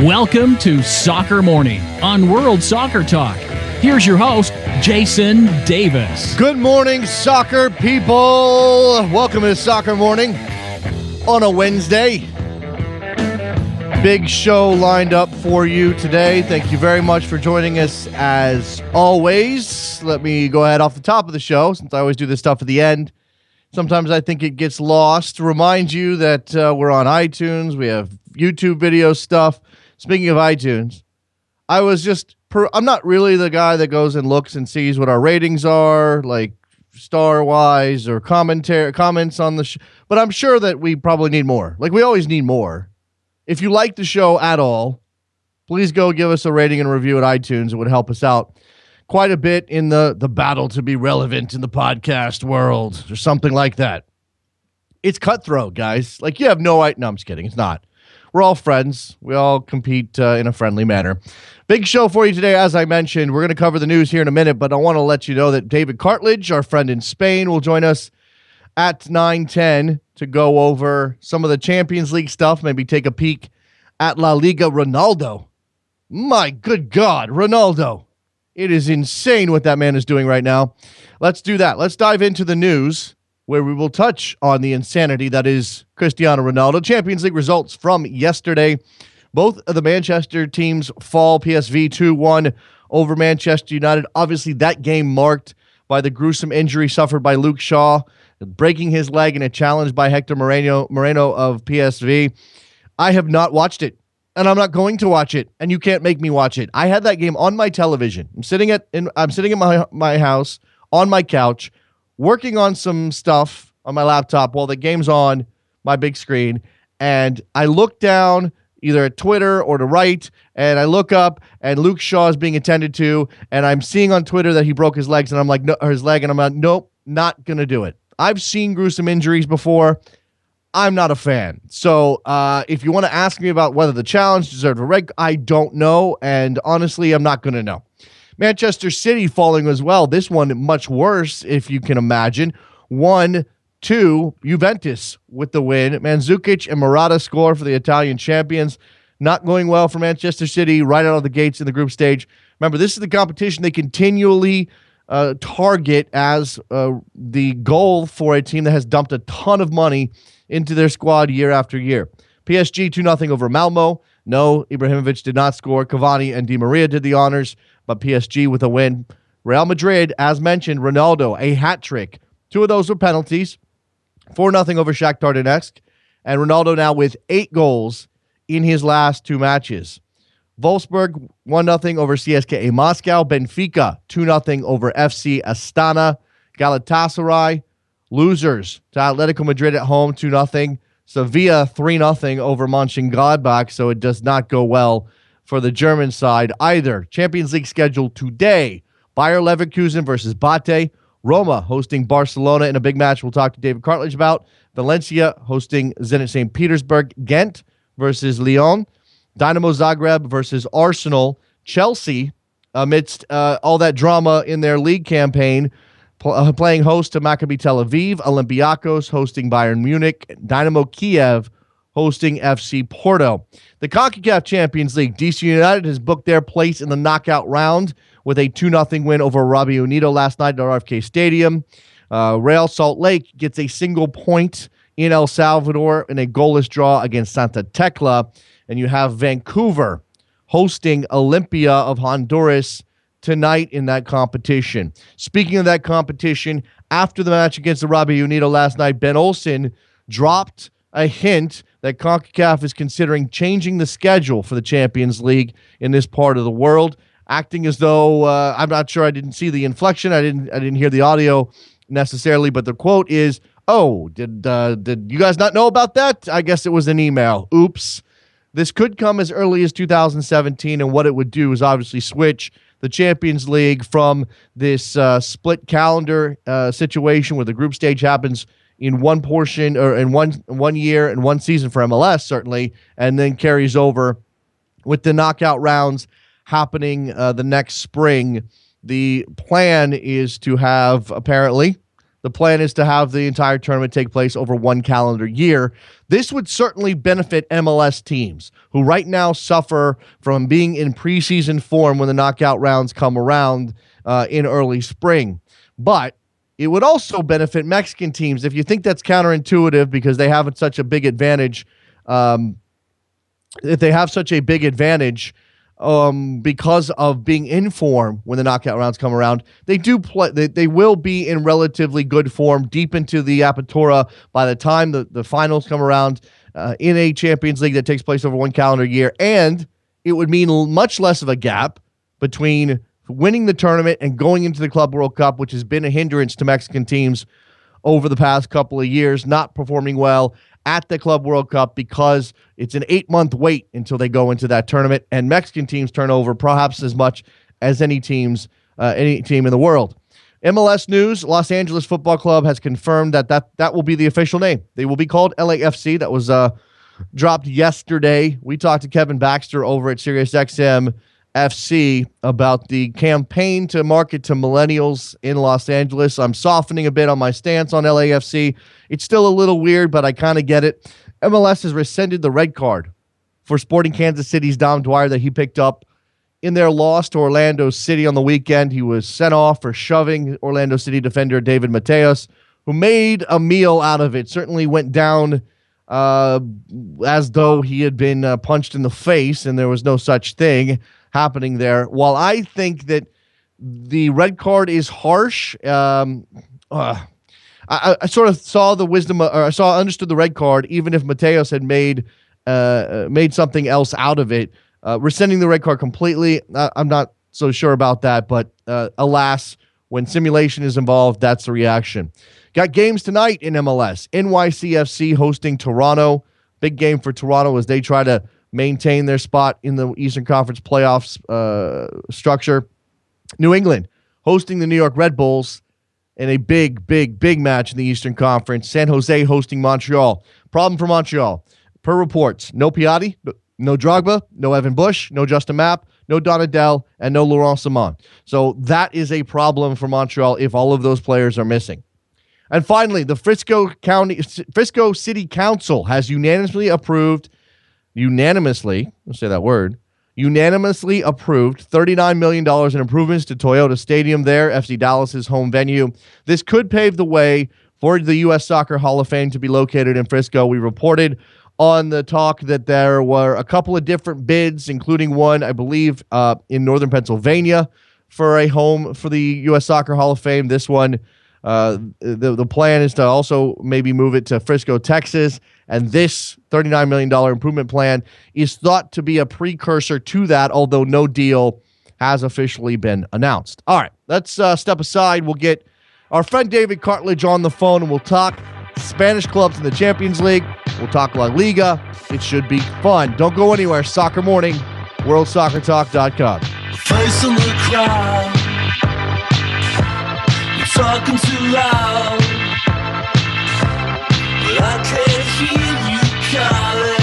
Welcome to Soccer Morning on World Soccer Talk. Here's your host, Jason Davis. Good morning, soccer people. Welcome to Soccer Morning on a Wednesday. Big show lined up for you today. Thank you very much for joining us as always. Let me go ahead off the top of the show, since I always do this stuff at the end. Sometimes I think it gets lost. Remind you that we're on iTunes. We have YouTube video stuff. Speaking of iTunes, I'm not really the guy that goes and looks and sees what our ratings are, like star-wise or comments on the show. But I'm sure that we probably need more. Like, we always need more. If you like the show at all, please go give us a rating and review at iTunes. It would help us out quite a bit in the battle to be relevant in the podcast world or something like that. It's cutthroat, guys. Like, you have no idea. No, I'm just kidding. It's not. We're all friends. We all compete in a friendly manner. Big show for you today. As I mentioned, we're going to cover the news here in a minute, but I want to let you know that David Cartlidge, our friend in Spain, will join us at 9:10 to go over some of the Champions League stuff, maybe take a peek at La Liga. Ronaldo. My good God, Ronaldo. It is insane what that man is doing right now. Let's do that. Let's dive into the news, where we will touch on the insanity that is Cristiano Ronaldo. Champions League results from yesterday. Both of the Manchester teams fall. PSV 2-1 over Manchester United. Obviously, that game marked by the gruesome injury suffered by Luke Shaw, breaking his leg in a challenge by Hector Moreno of PSV. I have not watched it, and I'm not going to watch it, and you can't make me watch it. I had that game on my television. I'm sitting at my house on my couch, working on some stuff on my laptop while the game's on my big screen, and I look down either at Twitter or to right, and I look up, and Luke Shaw is being attended to, and I'm seeing on Twitter that he broke his legs, and I'm like, no, or his leg, and I'm like, nope, not gonna do it. I've seen gruesome injuries before. I'm not a fan. So if you want to ask me about whether the challenge deserved a red, I don't know, and honestly, I'm not gonna know. Manchester City falling as well. This one much worse, if you can imagine. 1-2, Juventus with the win. Mandzukic and Morata score for the Italian champions. Not going well for Manchester City right out of the gates in the group stage. Remember, this is the competition they continually target as the goal for a team that has dumped a ton of money into their squad year after year. PSG 2-0 over Malmo. No, Ibrahimovic did not score. Cavani and Di Maria did the honors, but PSG with a win. Real Madrid, as mentioned, Ronaldo, a hat trick. 2 of those were penalties. 4-0 over Shakhtar Donetsk. And Ronaldo now with 8 goals in his last 2 matches. Wolfsburg 1-0 over CSKA Moscow. Benfica 2-0 over FC Astana. Galatasaray, losers to Atletico Madrid at home 2-0. Sevilla 3-0 over Mönchengladbach, so it does not go well for the German side either. Champions League schedule today. Bayer Leverkusen versus Bate. Roma hosting Barcelona in a big match we'll talk to David Cartlidge about. Valencia hosting Zenit St. Petersburg. Ghent versus Lyon. Dynamo Zagreb versus Arsenal. Chelsea, amidst all that drama in their league campaign, playing host to Maccabi Tel Aviv. Olympiacos hosting Bayern Munich. Dynamo Kiev hosting FC Porto. The CONCACAF Champions League, DC United has booked their place in the knockout round with a 2-0 win over Rabi Unido last night at RFK Stadium. Real Salt Lake gets a single point in El Salvador in a goalless draw against Santa Tecla. And you have Vancouver hosting Olympia of Honduras tonight in that competition. Speaking of that competition, after the match against the Rabi Unido last night, Ben Olsen dropped a hint that CONCACAF is considering changing the schedule for the Champions League in this part of the world, acting as though I'm not sure. I didn't see the inflection. I didn't hear the audio necessarily, but the quote is, "Oh, did you guys not know about that? I guess it was an email. Oops." This could come as early as 2017, and what it would do is obviously switch the Champions League from this split calendar situation where the group stage happens in one portion or in one year and one season for MLS, certainly, and then carries over with the knockout rounds happening the next spring. The plan is to have, apparently, The plan is to have the entire tournament take place over one calendar year. This would certainly benefit MLS teams who right now suffer from being in preseason form when the knockout rounds come around in early spring. But it would also benefit Mexican teams. If you think that's counterintuitive because they have such a big advantage, if they have such a big advantage because of being in form when the knockout rounds come around, they do play. They will be in relatively good form deep into the Apertura by the time the finals come around in a Champions League that takes place over one calendar year, and it would mean much less of a gap between winning the tournament and going into the Club World Cup, which has been a hindrance to Mexican teams over the past couple of years, not performing well at the Club World Cup because it's an 8-month wait until they go into that tournament, and Mexican teams turn over perhaps as much as any team in the world. MLS news: Los Angeles Football Club has confirmed that will be the official name. They will be called LAFC. That was dropped yesterday. We talked to Kevin Baxter over at SiriusXM FC about the campaign to market to millennials in Los Angeles. I'm softening a bit on my stance on LAFC. It's still a little weird, but I kind of get it. MLS has rescinded the red card for Sporting Kansas City's Dom Dwyer that he picked up in their loss to Orlando City on the weekend. He was sent off for shoving Orlando City defender David Mateos, who made a meal out of it. Certainly went down as though he had been punched in the face, and there was no such thing happening there. While I think that the red card is harsh, I sort of saw the wisdom, or understood the red card, even if Mateos had made something else out of it. Rescinding the red card completely, I'm not so sure about that, but alas, when simulation is involved, that's the reaction. Got games tonight in MLS. NYCFC hosting Toronto. Big game for Toronto as they try to maintain their spot in the Eastern Conference playoffs structure. New England hosting the New York Red Bulls in a big match in the Eastern Conference. San Jose hosting Montreal. Problem for Montreal. Per reports, no Piatti, no Drogba, no Evan Bush, no Justin Mapp, no Donadell, and no Laurent Simon. So that is a problem for Montreal if all of those players are missing. And finally, the Frisco City Council has unanimously approved $39 million in improvements to Toyota Stadium there, FC Dallas's home venue. This could pave the way for the U.S. Soccer Hall of Fame to be located in Frisco. We reported on the talk that there were a couple of different bids, including one, I believe, in northern Pennsylvania for a home for the U.S. Soccer Hall of Fame. This one, the plan is to also maybe move it to Frisco, Texas. And this $39 million improvement plan is thought to be a precursor to that, although no deal has officially been announced. All right, let's step aside. We'll get our friend David Cartlidge on the phone, and we'll talk Spanish clubs in the Champions League. We'll talk La Liga. It should be fun. Don't go anywhere. Soccer Morning, WorldSoccerTalk.com. Face in the crowd, you're talking too loud, but I can't hear you calling.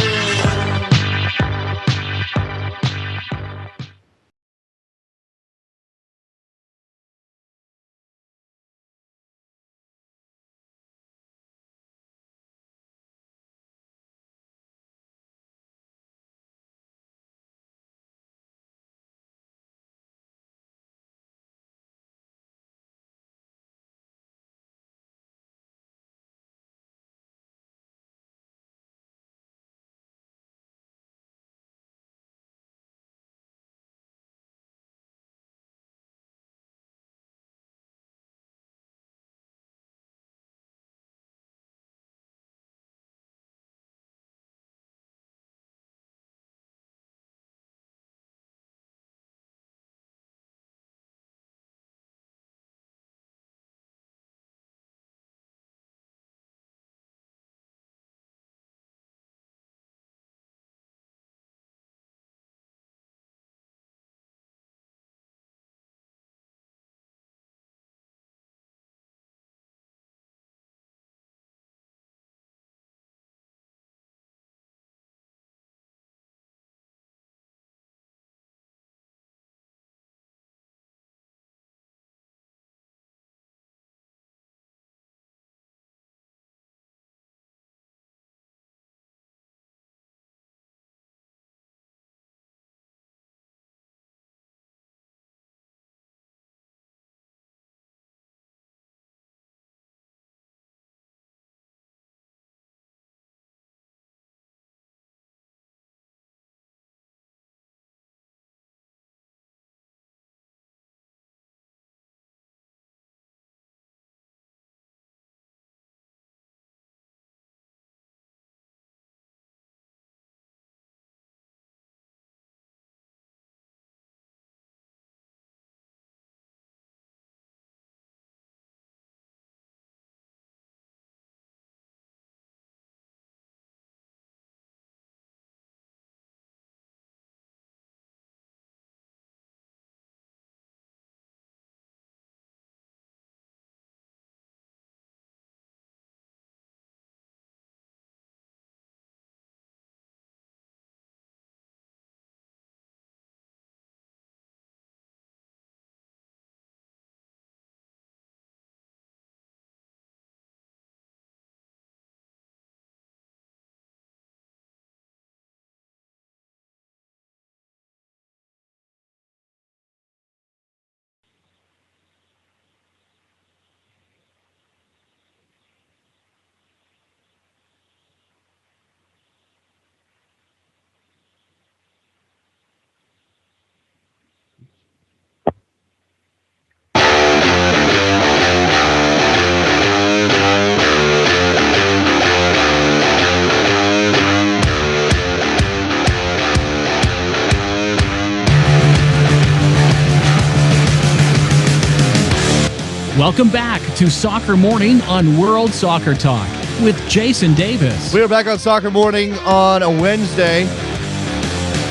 Welcome back to Soccer Morning on World Soccer Talk with Jason Davis. We are back on Soccer Morning on a Wednesday.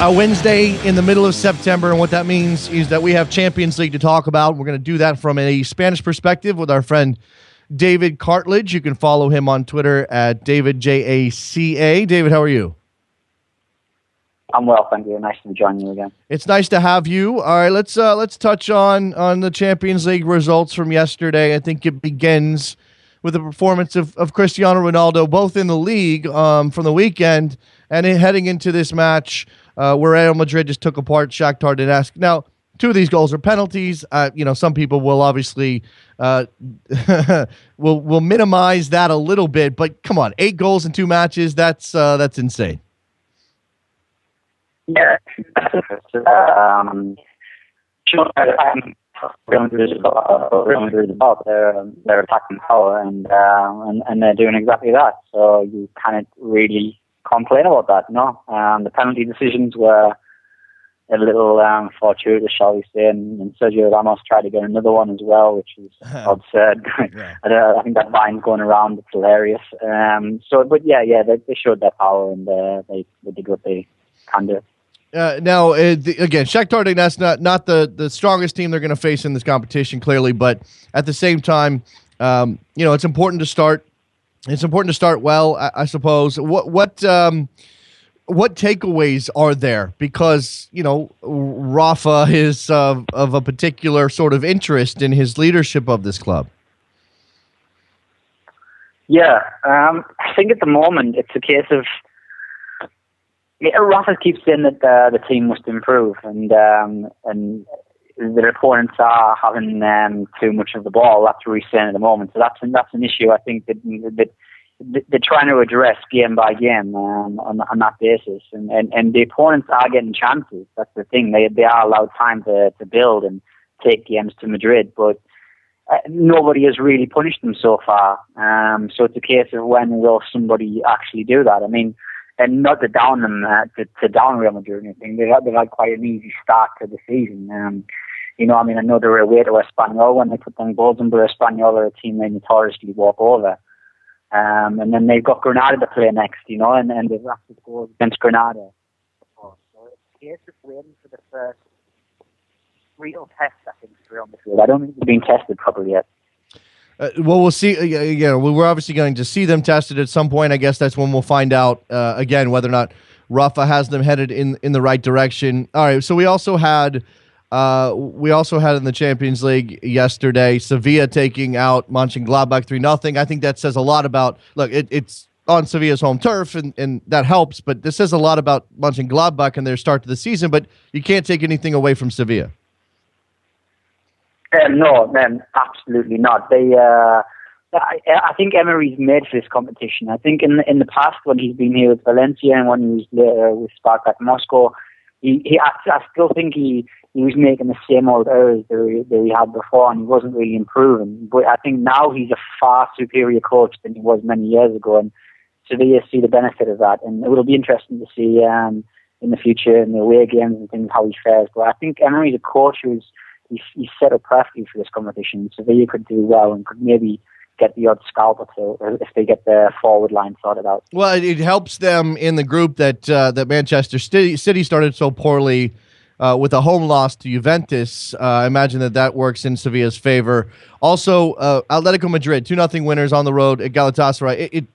A Wednesday in the middle of September, and what that means is that we have Champions League to talk about. We're going to do that from a Spanish perspective with our friend David Cartlidge. You can follow him on Twitter at DavidJACA. David, how are you? I'm well, thank you. Nice to join you again. It's nice to have you. All right, let's touch on the Champions League results from yesterday. I think it begins with the performance of Cristiano Ronaldo, both in the league from the weekend and heading into this match where Real Madrid just took apart Shakhtar Donetsk. Now, two of these goals are penalties. Some people will obviously will minimize that a little bit, but come on, 8 goals in 2 matches, that's insane. Yeah, sure. Real Madrid is about their attacking power, and they're doing exactly that. So you can't really complain about that. No, the penalty decisions were a little fortuitous, shall we say, and Sergio Ramos tried to get another one as well, which is absurd. Yeah. I think that line's going around. It's hilarious. They showed their power, and they did what they can do. Now, again, Shakhtar Donetsk not the strongest team they're going to face in this competition, clearly, but at the same time, it's important to start. It's important to start well, I suppose. What takeaways are there? Because Rafa is of a particular sort of interest in his leadership of this club. Yeah, I think at the moment it's a case of. Rafa keeps saying that the team must improve, and their opponents are having too much of the ball. That's what he's saying at the moment. So that's an issue I think that they're trying to address game by game on that basis. And the opponents are getting chances. That's the thing. They are allowed time to build and take games to Madrid, but nobody has really punished them so far. So it's a case of when will somebody actually do that. I mean. And not to down them, to down Real Madrid or anything. They had quite an easy start to the season. I know they were away to Espanyol when they put them goals in, but Espanyol are a team they notoriously walk over. And then they've got Granada to play next, and they've racked up goals against Granada. So it's a case of waiting for the first real test, I think, for Real Madrid. I don't think they've been tested properly yet. We'll see. We're obviously going to see them tested at some point. I guess that's when we'll find out again whether or not Rafa has them headed in the right direction. All right. So we also had in the Champions League yesterday Sevilla taking out Mönchengladbach 3-0. I think that says a lot about. Look, it's on Sevilla's home turf, and that helps. But this says a lot about Mönchengladbach and their start to the season. But you can't take anything away from Sevilla. No, absolutely not. I think Emery's made for this competition. I think in the past when he's been here with Valencia and when he was with Spartak Moscow, I still think he was making the same old errors that he had before, and he wasn't really improving. But I think now he's a far superior coach than he was many years ago, and Sevilla see the benefit of that. And it will be interesting to see in the future in the away games and things how he fares. But I think Emery's a coach he's set up perfectly for this competition. Sevilla could do well and could maybe get the odd scalp or two if they get their forward line sorted out. Well, it helps them in the group that Manchester City started so poorly with a home loss to Juventus. I imagine that works in Sevilla's favor. Also, Atletico Madrid, 2-0 winners on the road at Galatasaray.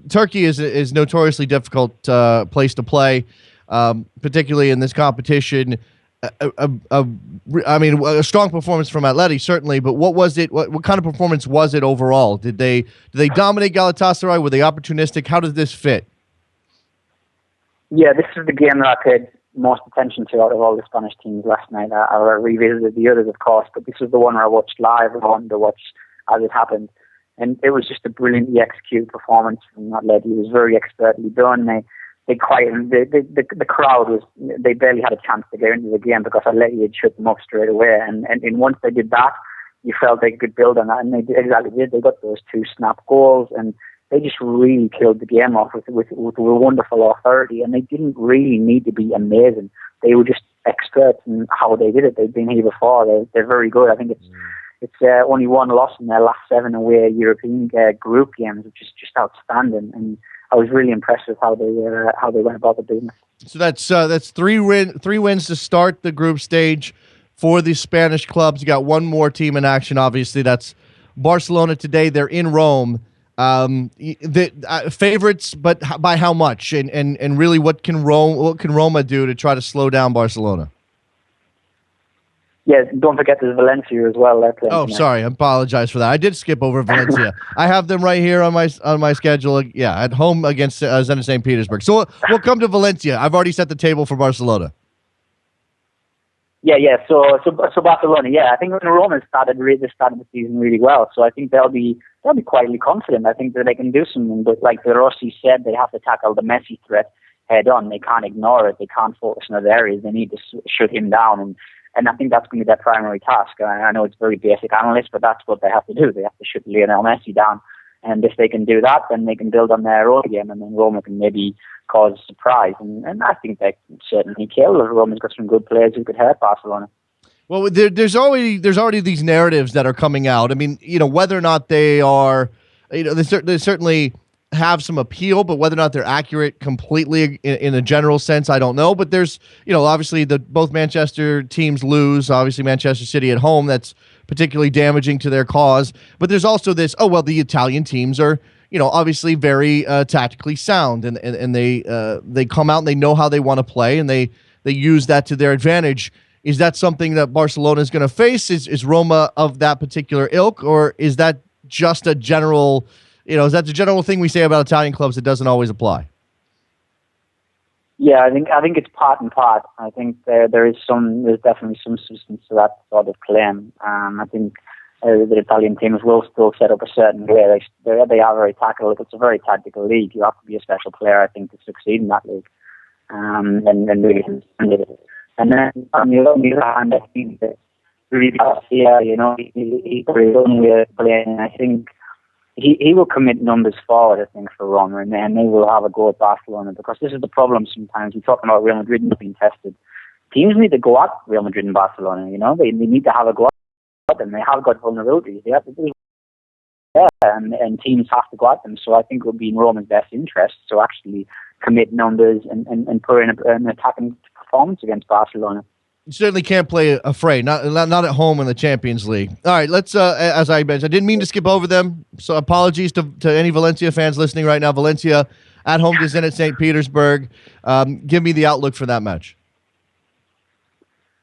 Turkey is notoriously difficult place to play, particularly in this competition. A strong performance from Atleti, certainly, but what was it? What kind of performance was it overall? Did they dominate Galatasaray? Were they opportunistic? How did this fit? Yeah, this is the game that I paid most attention to out of all the Spanish teams last night. I revisited the others, of course, but this was the one where I watched live and I wanted to watch as it happened. And it was just a brilliantly executed performance from Atleti. It was very expertly done. The crowd they barely had a chance to get into the game because Atleti had shut them up straight away. And once they did that, you felt they could build on that, and they exactly did. They got those 2 snap goals, and they just really killed the game off with wonderful authority. And they didn't really need to be amazing. They were just experts in how they did it. They've been here before. They're very good. I think it It's only one loss in their last 7 away European group games, which is just outstanding. And I was really impressed with how they went about the business. So that's three wins to start the group stage for the Spanish clubs. You got one more team in action. Obviously, that's Barcelona today. They're in Rome. The favorites, but by how much? And really, what can Roma do to try to slow down Barcelona? Yeah, don't forget there's Valencia as well. Oh, sorry, I apologize for that. I did skip over Valencia. I have them right here on my schedule. Yeah, at home against Zenit St. Petersburg. So we'll come to Valencia. I've already set the table for Barcelona. Yeah. So Barcelona. Yeah, I think when Roma started the season really well. So I think they'll be quietly confident. I think that they can do something. But like De Rossi said, they have to tackle the Messi threat head on. They can't ignore it. They can't focus on other areas. They need to shut him down. And I think that's going to be their primary task. I know it's very basic analysis, but that's what they have to do. They have to shut Lionel Messi down. And if they can do that, then they can build on their own game, and then Roma can maybe cause a surprise. And I think they can certainly kill. Roma's got some good players who could hurt Barcelona. Well, there's already these narratives that are coming out. I mean, whether or not they are, they certainly have some appeal, but whether or not they're accurate completely in a general sense, I don't know. But there's, obviously both Manchester teams lose. Obviously, Manchester City at home, that's particularly damaging to their cause. But there's also this, the Italian teams are, obviously very tactically sound, and they come out and they know how they want to play, and they use that to their advantage. Is that something that Barcelona is going to face? Is Roma of that particular ilk, or is that just a general, is that the general thing we say about Italian clubs that doesn't always apply? Yeah, I think it's part and part. I think there's definitely some substance to that sort of claim. I think the Italian teams will still set up a certain way. They are very tactical. It's a very tactical league. You have to be a special player, I think, to succeed in that league. And really, and then on the other hand, I think that really Garcia, he's very only playing. I think he will commit numbers forward, I think, for Roma, and then they will have a go at Barcelona, because this is the problem sometimes. We're talking about Real Madrid not being tested. Teams need to go at Real Madrid and Barcelona, they need to have a go at them. They have got vulnerabilities. They have to do and teams have to go at them. So I think it would be in Roma's best interest to actually commit numbers and put in an attacking performance against Barcelona. You certainly can't play afraid, not at home in the Champions League. All right, let's, as I mentioned, I didn't mean to skip over them, so apologies to any Valencia fans listening right now. Valencia at home to Zenit St. Petersburg. Give me the outlook for that match.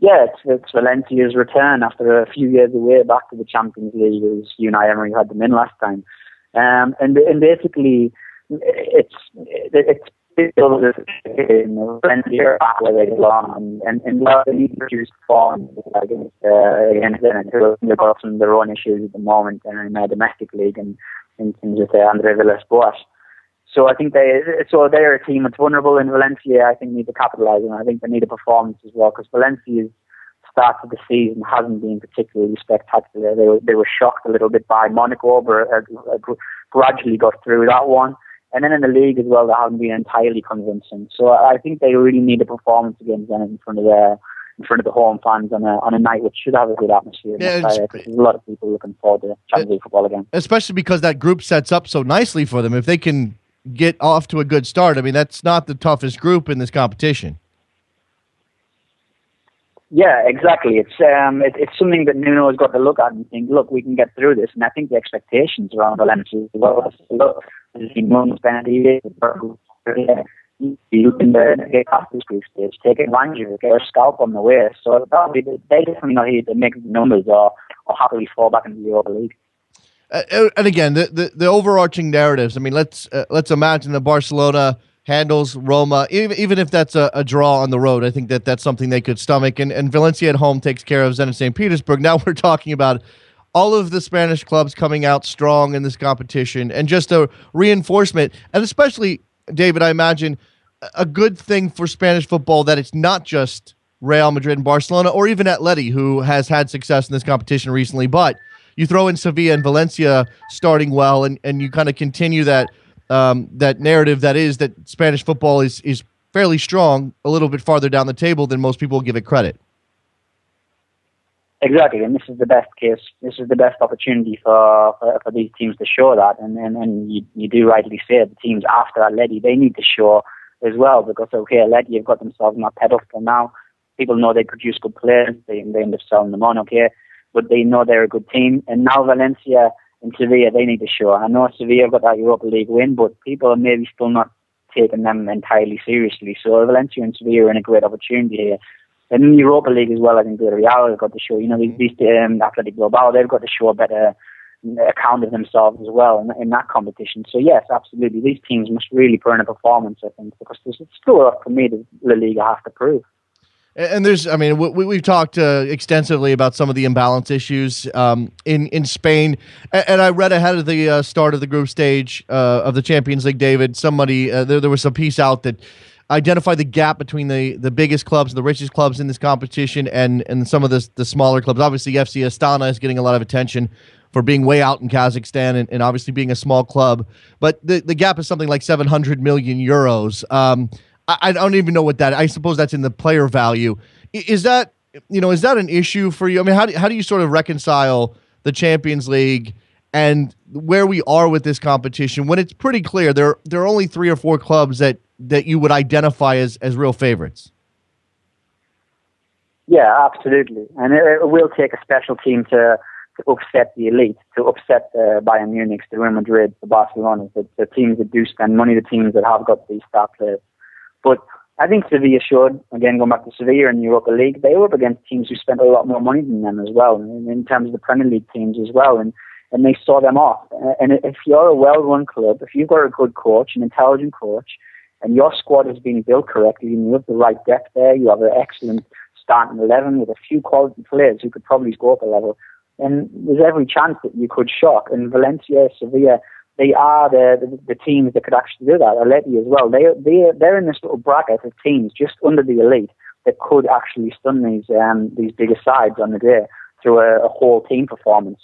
Yeah, it's Valencia's return after a few years away back to the Champions League, as Unai Emery had them in last time. And basically, it's Valencia back where they belong, and they need to produce form against Zenit. They've got some of their own issues at the moment in their domestic league and in terms of Andre Villas-Boas. So I think they're a team that's vulnerable, in Valencia I think need to capitalise, and I think they need a performance as well, because Valencia's start of the season hasn't been particularly spectacular. They were shocked a little bit by Monaco, but gradually got through that one. And then in the league as well, they haven't been entirely convincing. So I think they really need a performance against Zenit in front of the home fans on a night which should have a good atmosphere. Yeah, there's a lot of people looking forward to Champions League football again. Especially because that group sets up so nicely for them. If they can get off to a good start, I mean, that's not the toughest group in this competition. Yeah, exactly. It's something that Nuno has got to look at and think, look, we can get through this. And I think the expectations around Valencia as well. Look, you can get past this group stage, take advantage of it, get a scalp on the way. So they definitely not here to make the numbers or happily fall back into the Europa League. And again, the overarching narratives. I mean, let's imagine that Barcelona handles Roma, even if that's a draw on the road. I think that's something they could stomach. And Valencia at home takes care of Zenit St. Petersburg. Now we're talking about all of the Spanish clubs coming out strong in this competition, and just a reinforcement. And especially, David, I imagine a good thing for Spanish football that it's not just Real Madrid and Barcelona, or even Atleti, who has had success in this competition recently, but you throw in Sevilla and Valencia starting well, and you kind of continue that narrative that is that Spanish football is fairly strong a little bit farther down the table than most people give it credit. Exactly, and this is the best case. This is the best opportunity for these teams to show that. And you do rightly say the teams after Atleti, they need to show as well, because okay, Atleti have got themselves on that pedestal now. People know they produce good players. They end up selling them on, okay, but they know they're a good team. And now Valencia and Sevilla, they need to show. I know Sevilla got that Europa League win, but people are maybe still not taking them entirely seriously. So Valencia and Sevilla are in a great opportunity here. And in the Europa League as well, I think the Real have got to show, these Athletic Bilbao, they've got to show a better account of themselves as well in that competition. So yes, absolutely, these teams must really put in a performance, I think, because there's still a lot for me that La Liga have to prove. And we've talked extensively about some of the imbalance issues in Spain. And I read ahead of the start of the group stage of the Champions League, David, there was a piece out that identified the gap between the biggest clubs, the richest clubs in this competition, and some of the smaller clubs. Obviously, FC Astana is getting a lot of attention for being way out in Kazakhstan and obviously being a small club. But the gap is something like 700 million euros. I don't even know what that. I suppose that's in the player value. Is that an issue for you? I mean, how do you sort of reconcile the Champions League and where we are with this competition when it's pretty clear there are only 3 or 4 clubs that you would identify as real favorites? Yeah, absolutely. And it will take a special team to upset the elite, to upset the Bayern Munich, the Real Madrid, the Barcelona, the teams that do spend money, the teams that have got these star players. But I think Sevilla should, again, going back to Sevilla in the Europa League, they were up against teams who spent a lot more money than them as well, in terms of the Premier League teams as well, and they saw them off. And if you're a well-run club, if you've got a good coach, an intelligent coach, and your squad has been built correctly, and you have the right depth there, you have an excellent starting 11 with a few quality players who could probably go up a level, and there's every chance that you could shock. And Valencia, Sevilla, they are the teams that could actually do that. Atleti as well. They're in this little bracket of teams just under the elite that could actually stun these bigger sides on the day through a whole team performance.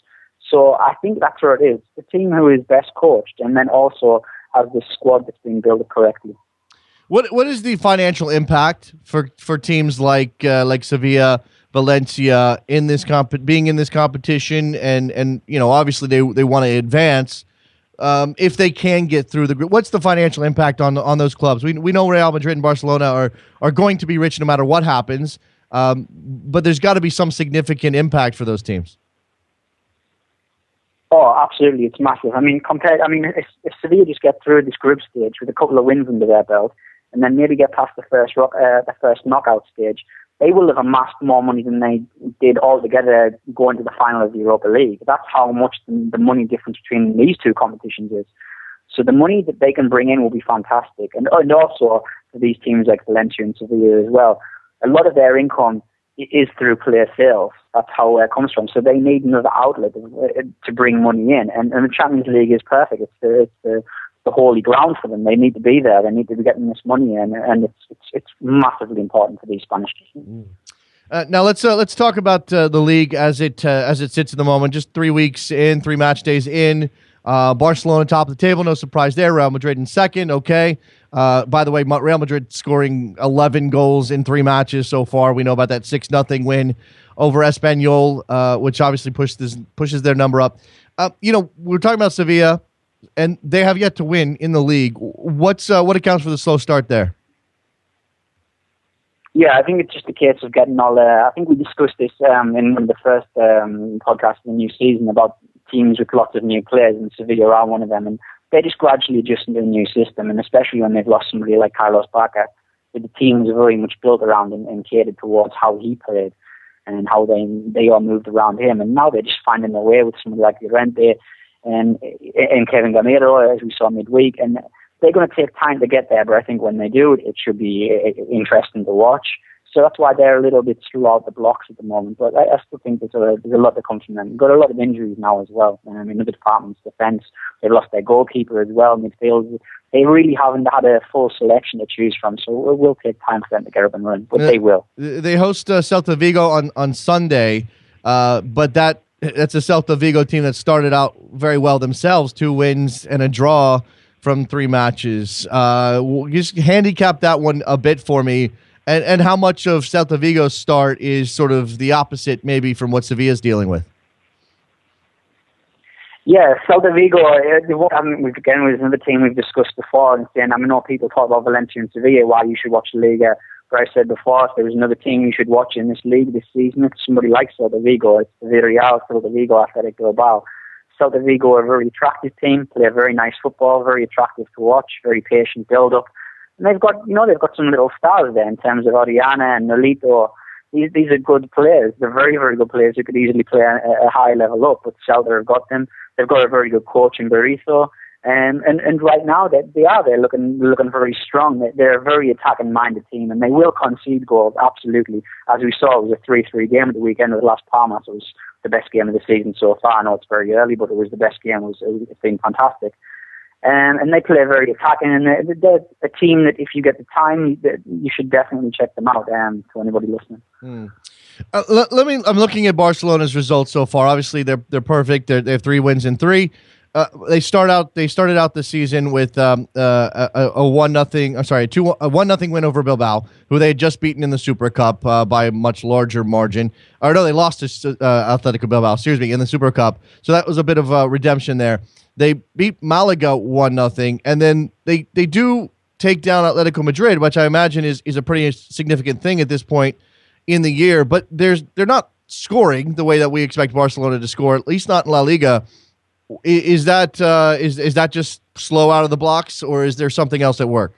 So I think that's where it is. The team who is best coached and then also has the squad that's been built correctly. What is the financial impact for teams like Sevilla, Valencia in this being in this competition, and obviously they want to advance if they can get through the group? What's the financial impact on those clubs? We know Real Madrid and Barcelona are going to be rich no matter what happens, but there's got to be some significant impact for those teams. Oh, absolutely, it's massive. I mean, if Sevilla just get through this group stage with a couple of wins under their belt, and then maybe get past the first knockout stage, they will have amassed more money than they did altogether going to the final of the Europa League. That's how much the money difference between these two competitions is. So the money that they can bring in will be fantastic. And also for these teams like Valencia and Sevilla as well, a lot of their income is through player sales. That's how it comes from. So they need another outlet to bring money in. And the Champions League is perfect. It's the holy ground for them. They need to be there. They need to be getting this money in, and it's massively important for these Spanish teams. Now let's talk about the league as it sits at the moment. Just 3 weeks in, 3 match days in. Barcelona top of the table, no surprise there. Real Madrid in second. Okay. By the way, Real Madrid scoring 11 goals in 3 matches so far. We know about that 6-0 win over Espanyol, which obviously pushes their number up. We're talking about Sevilla, and they have yet to win in the league. What accounts for the slow start there? Yeah, I think it's just a case of getting all. I think we discussed this in one of the first podcasts of the new season about teams with lots of new players, and Sevilla are one of them. And they're just gradually adjusting to the new system, and especially when they've lost somebody like Carlos Bacca, the team was very much built around and catered towards how he played and how they all moved around him. And now they're just finding their way with somebody like Llorente and Kevin Gamero, as we saw midweek. And they're going to take time to get there, but I think when they do, it should be interesting to watch. So that's why they're a little bit slow out the blocks at the moment. But I still think there's a lot that comes from them. They've got a lot of injuries now as well. I mean, the department's defence, they've lost their goalkeeper as well, midfield. They really haven't had a full selection to choose from, so it will take time for them to get up and run, but they will. They host Celta Vigo on Sunday, but that's a Celta Vigo team that started out very well themselves, 2 wins and a draw from 3 matches. Just handicap that one a bit for me, And how much of Celta Vigo's start is sort of the opposite, maybe, from what Sevilla's dealing with? Yeah, Celta Vigo, was another team we've discussed before, and saying, I know people talk about Valencia and Sevilla, why you should watch the Liga. But I said before, if there was another team you should watch in this league this season, it's somebody like Celta Vigo. It's the Villarreal, Celta Vigo, Athletic Bilbao. Celta Vigo are a very attractive team, play a very nice football, very attractive to watch, very patient build-up. And they've got some little stars there in terms of Oriana and Nolito. These are good players. They're very, very good players who could easily play a high level up, but Celta have got them. They've got a very good coach in Berizzo. And right now they're looking very strong. They're a very attacking minded team, and they will concede goals, absolutely. As we saw, it was a 3-3 game at the weekend with Las Palmas. It was the best game of the season so far. I know it's very early, but it was the best game. It's been fantastic. And they play very attacking, and they're a team that if you get the time, you should definitely check them out. To anybody listening. I'm looking at Barcelona's results so far. Obviously, they're perfect. They have 3 wins in 3. They started out the season with a 1-0 win over Bilbao, who they had just beaten in the Super Cup by a much larger margin. Or no, they lost to Atletico Bilbao, in the Super Cup. So that was a bit of a redemption there. They beat Malaga 1-0, and then they do take down Atletico Madrid, which I imagine is a pretty significant thing at this point in the year. But they're not scoring the way that we expect Barcelona to score, at least not in La Liga. Is that just slow out of the blocks, or is there something else at work?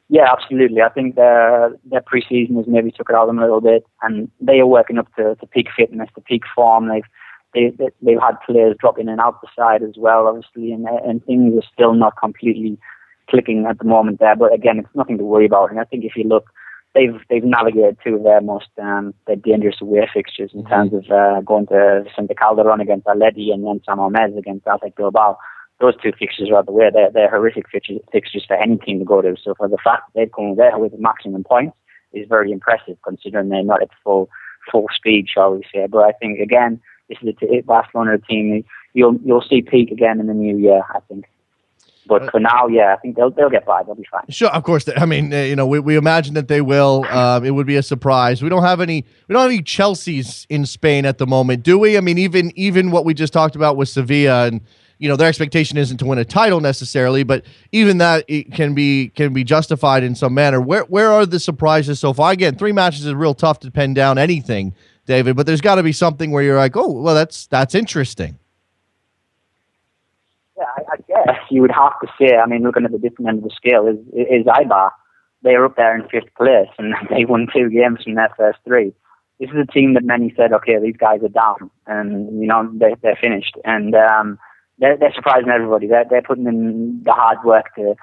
Yeah, absolutely. I think their pre-season has maybe took it out of them a little bit, and they are working up to peak fitness, to peak form. They've had players drop in and out the side as well, obviously, and things are still not completely clicking at the moment there. But again, it's nothing to worry about. And I think if you look, they've navigated 2 of their most their dangerous away fixtures in terms of going to Vicente Calderon against Atleti and then San Mamés against Athletic Bilbao. Those 2 fixtures are out of the way. They're horrific fixtures for any team to go to. So for the fact that they've come there with maximum points is very impressive, considering they're not at full speed, shall we say. But I think, again, this is a Barcelona team. You'll see peak again in the new year, I think. But for now, yeah, I think they'll get by. They'll be fine. Sure, of course. We imagine that they will. It would be a surprise. We don't have any Chelseas in Spain at the moment, do we? I mean, even what we just talked about with Sevilla, and their expectation isn't to win a title necessarily, but even that it can be justified in some manner. Where are the surprises so far? Again, 3 matches is real tough to pin down anything, David, but there's got to be something where you're like, oh, well, that's interesting. Yeah, I guess you would have to say, I mean, looking at the different end of the scale, is Eibar. They're up there in 5th place, and they won 2 games from their first 3. This is a team that many said, okay, these guys are down, and, they're finished. And they're surprising everybody. They're putting in the hard work to,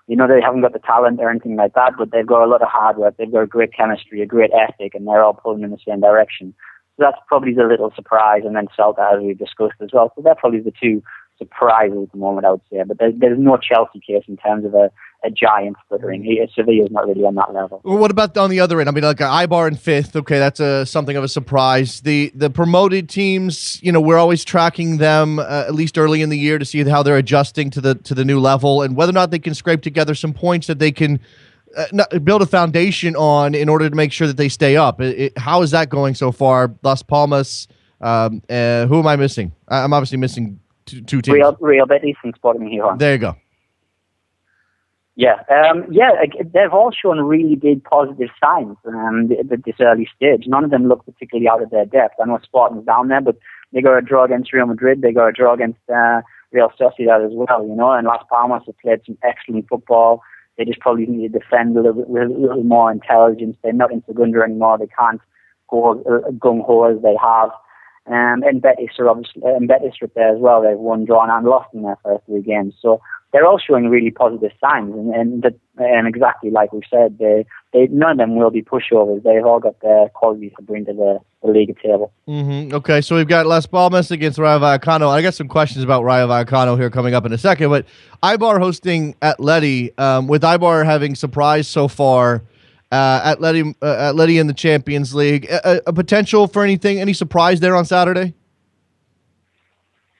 they haven't got the talent or anything like that, but they've got a lot of hard work. They've got a great chemistry, a great ethic, and they're all pulling in the same direction. So that's probably the little surprise, and then Celta, as we've discussed as well. So they're probably the 2 surprises at the moment, I would say. But there's no Chelsea case in terms of a giant sputtering. Sevilla's not really on that level. Well, what about on the other end? I mean, like Eibar in 5th. Okay, that's something of a surprise. The promoted teams, we're always tracking them at least early in the year to see how they're adjusting to the new level and whether or not they can scrape together some points that they can build a foundation on in order to make sure that they stay up. How is that going so far? Las Palmas. Who am I missing? I'm obviously missing 2 teams. Real Betis and Sporting Gijón. There you go. Yeah, they've all shown really big positive signs at this early stage. None of them look particularly out of their depth. I know Sporting's down there, but they got a draw against Real Madrid. They got a draw against Real Sociedad as well, and Las Palmas have played some excellent football. They just probably need to defend a little more intelligence. They're not in Segunda anymore. They can't go gung-ho as they have. And Betis are obviously up there as well. They've won, drawn, and lost in their first 3 games. So they're all showing really positive signs. And exactly like we said, none of them will be pushovers. They've all got their qualities to bring to the league table. Mm-hmm. Okay, so we've got Las Palmas against Rayo Vallecano. I got some questions about Rayo Vallecano here coming up in a second. But Eibar hosting Atleti, with Eibar having surprised so far. Atleti in the Champions League. A potential for any surprise there on Saturday?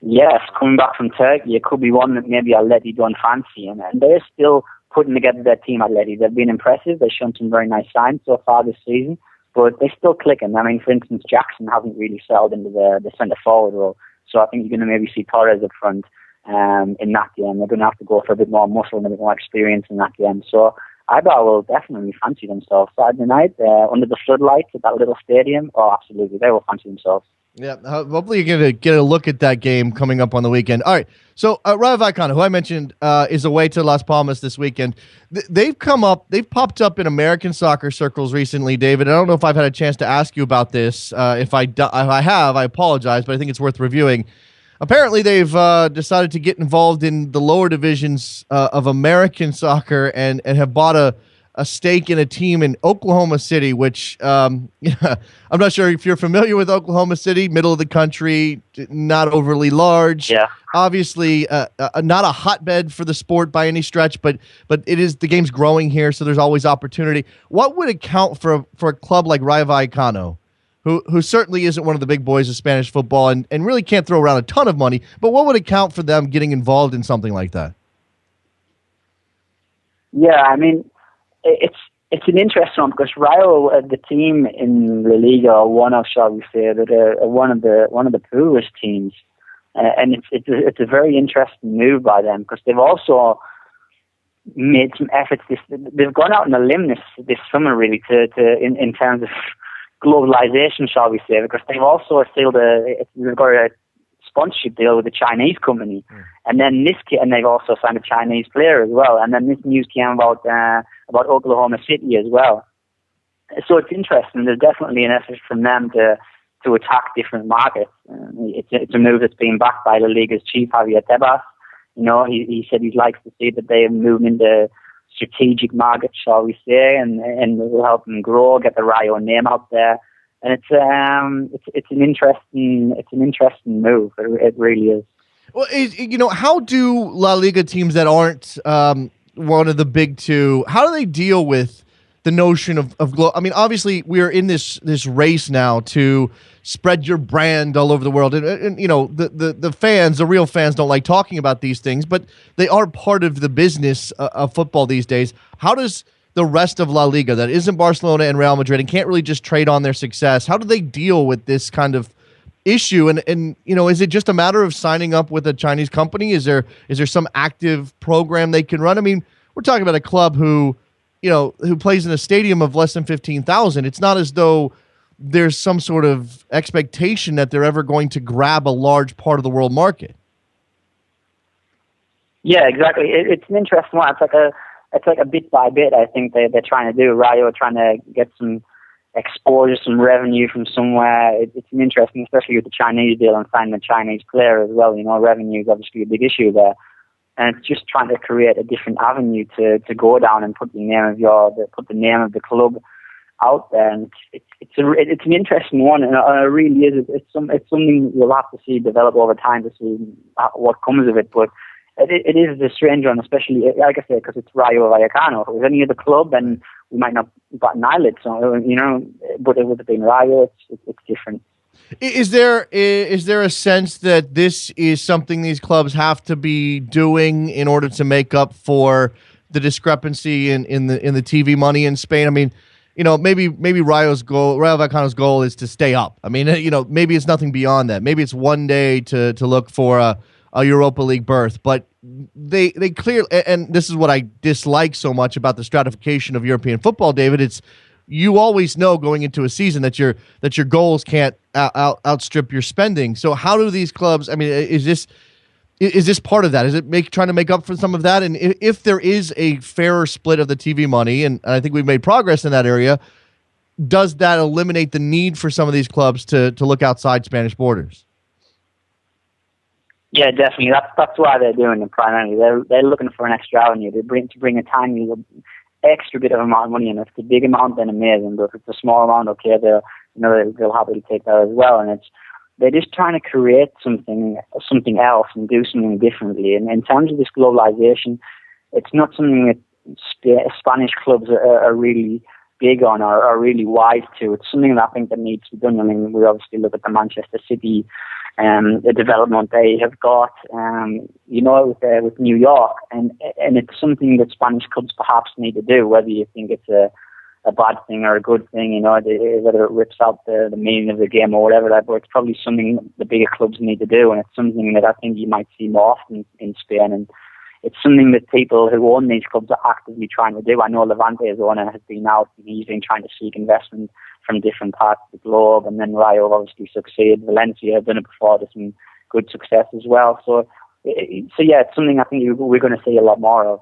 Yes, coming back from Turkey, it could be one that maybe Atleti don't fancy, and they're still putting together their team already. They've been impressive. They've shown some very nice signs so far this season, but they're still clicking. I mean, for instance, Jackson hasn't really settled into the centre forward role, so I think you're going to maybe see Torres up front in that game. They're going to have to go for a bit more muscle and a bit more experience in that game. So Eibar will definitely fancy themselves Saturday night under the floodlights at that little stadium. Oh, absolutely, they will fancy themselves. Yeah, hopefully you're going to get a look at that game coming up on the weekend. All right, so Rayo Vallecano, who I mentioned, is away to Las Palmas this weekend. They've popped up in American soccer circles recently, David. I don't know if I've had a chance to ask you about this. If I have, I apologize, but I think it's worth reviewing. Apparently, they've decided to get involved in the lower divisions of American soccer and have bought a stake in a team in Oklahoma City, which I'm not sure if you're familiar with Oklahoma City, middle of the country, not overly large. Yeah. Obviously, not a hotbed for the sport by any stretch, but it is, the game's growing here, so there's always opportunity. What would account for a club like Rayo Vallecano, who certainly isn't one of the big boys of Spanish football and really can't throw around a ton of money, but what would account for them getting involved in something like that? Yeah, I mean, it's an interesting one because Rayo, the team in La Liga, are one of, shall we say, one of the poorest teams, and it's a very interesting move by them because they've also made some efforts. They've gone out on a limb this summer, really, in terms of globalization, shall we say, because they've also sealed they've got a sponsorship deal with a Chinese company, and then and they've also signed a Chinese player as well. And then this news came about Oklahoma City as well. So it's interesting. There's definitely an effort from them to attack different markets. It's a move that's been backed by La Liga's chief Javier Tebas. You know, he said he'd like to see that they move into strategic markets, shall we say, and it will help them grow, get the Rayo name out there. And it's an interesting move. It really is. Well, how do La Liga teams that aren't one of the big two, how do they deal with the notion of I mean, obviously we're in this race now to spread your brand all over the world, and the fans, the real fans, don't like talking about these things, but they are part of the business of football these days. How does the rest of La Liga that isn't Barcelona and Real Madrid and can't really just trade on their success, how do they deal with this kind of issue? And is it just a matter of signing up with a Chinese company? Is there some active program they can run? I mean, we're talking about a club who plays in a stadium of less than 15,000. It's not as though there's some sort of expectation that they're ever going to grab a large part of the world market. Yeah, exactly. It's an interesting one. It's like a bit by bit, I think they're trying to do. Rayo are trying to get some exposure, some revenue from somewhere. It's an interesting, especially with the Chinese deal and signing a Chinese player as well. Revenue is obviously a big issue there. And it's just trying to create a different avenue to go down and put the name of the club out there. And it's an interesting one, and it really is. It's something you'll have to see develop over time to see what comes of it. But it is a strange one, especially, like I say, because it's Rayo Vallecano. If it was any other club, then we might not bat an eyelid. So but it would have been Rayo. It's different. Is there a sense that this is something these clubs have to be doing in order to make up for the discrepancy in the TV money in Spain? I mean, maybe Rayo Vallecano's goal is to stay up. I mean, maybe it's nothing beyond that. Maybe it's one day to look for a Europa League berth, but they clearly, and this is what I dislike so much about the stratification of European football, David. It's, you always know going into a season that your goals can't outstrip your spending. So how do these clubs? I mean, is this part of that? Is it trying to make up for some of that? And if there is a fairer split of the TV money, and I think we've made progress in that area, does that eliminate the need for some of these clubs to look outside Spanish borders? Yeah, definitely. That's why they're doing it primarily. They're looking for an extra avenue to bring a tiny little extra bit of amount of money in. If it's a big amount, then amazing. But if it's a small amount, okay, they'll happily take that as well. And they're just trying to create something else and do something differently. And in terms of this globalization, it's not something that Spanish clubs are really big on or are really wise to. It's something that I think that needs to be done. I mean, we obviously look at the Manchester City the development they have got, with New York, and it's something that Spanish clubs perhaps need to do, whether you think it's a bad thing or a good thing, whether it rips out the meaning of the game or whatever, but it's probably something the bigger clubs need to do, and it's something that I think you might see more often in Spain, and it's something that people who own these clubs are actively trying to do. I know Levante's owner has been out, and he's been trying to seek investment from different parts of the globe, and then Rayo obviously succeeded. Valencia have done it before, there's some good success as well. So yeah, it's something I think we're going to see a lot more of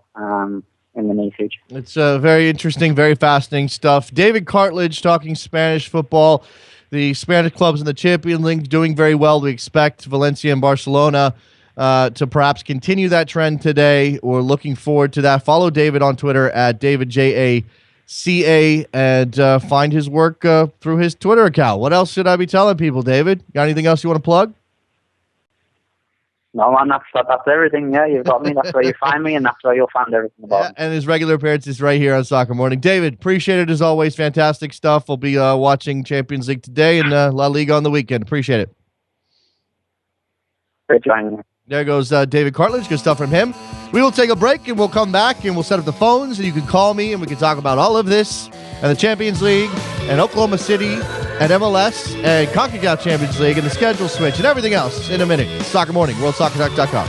in the near future. It's very interesting, very fascinating stuff. David Cartlidge talking Spanish football. The Spanish clubs in the Champions League doing very well. We expect Valencia and Barcelona to perhaps continue that trend today. We're looking forward to that. Follow David on Twitter at DavidJACA and find his work through his Twitter account. What else should I be telling people, David? Got anything else you want to plug? No, man, that's everything. Yeah, you've got me. That's where you find me, and that's where you'll find everything about me. And his regular appearance is right here on Soccer Morning. David, appreciate it as always. Fantastic stuff. We'll be watching Champions League today and La Liga on the weekend. Appreciate it. Great joining me. There goes David Cartlidge. Good stuff from him. We will take a break, and we'll come back, and we'll set up the phones, and you can call me, and we can talk about all of this, and the Champions League, and Oklahoma City, and MLS, and CONCACAF Champions League, and the schedule switch, and everything else in a minute. Soccer Morning, WorldSoccerTalk.com.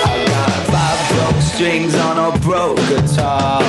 I got 5 broke strings on a broke guitar.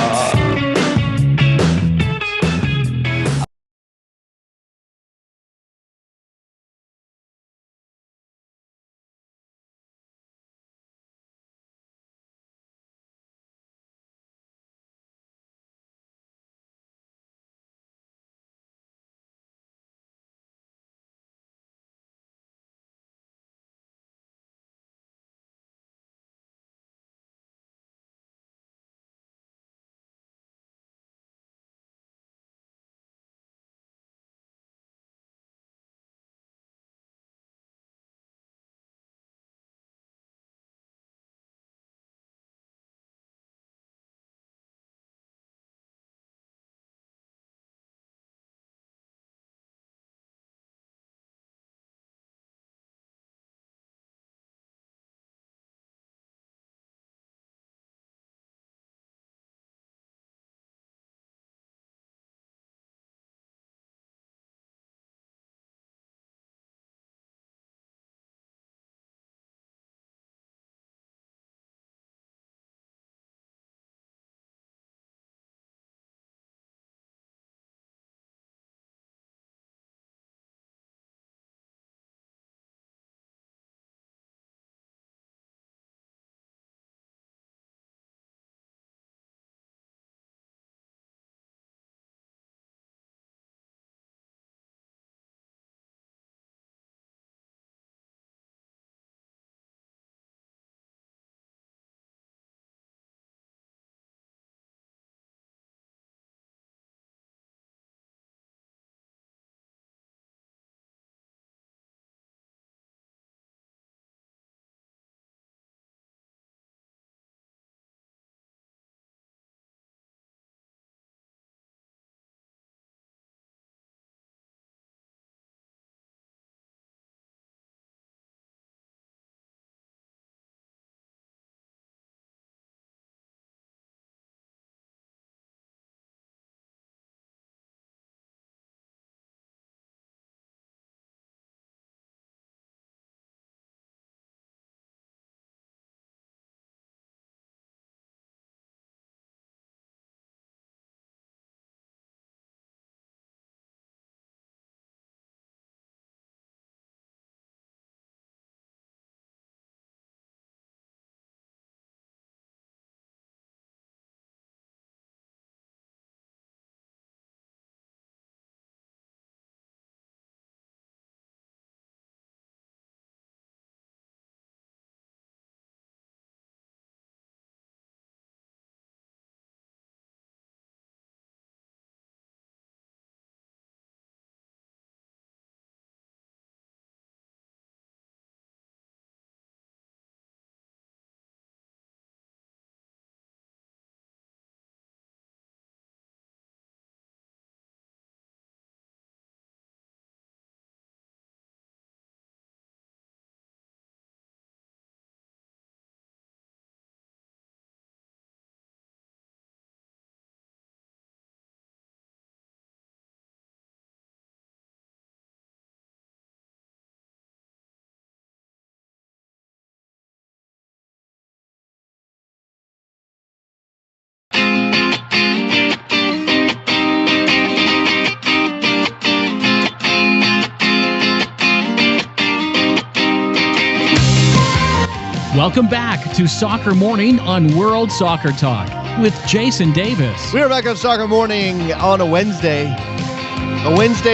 Welcome back to Soccer Morning on World Soccer Talk with Jason Davis. We are back on Soccer Morning on a Wednesday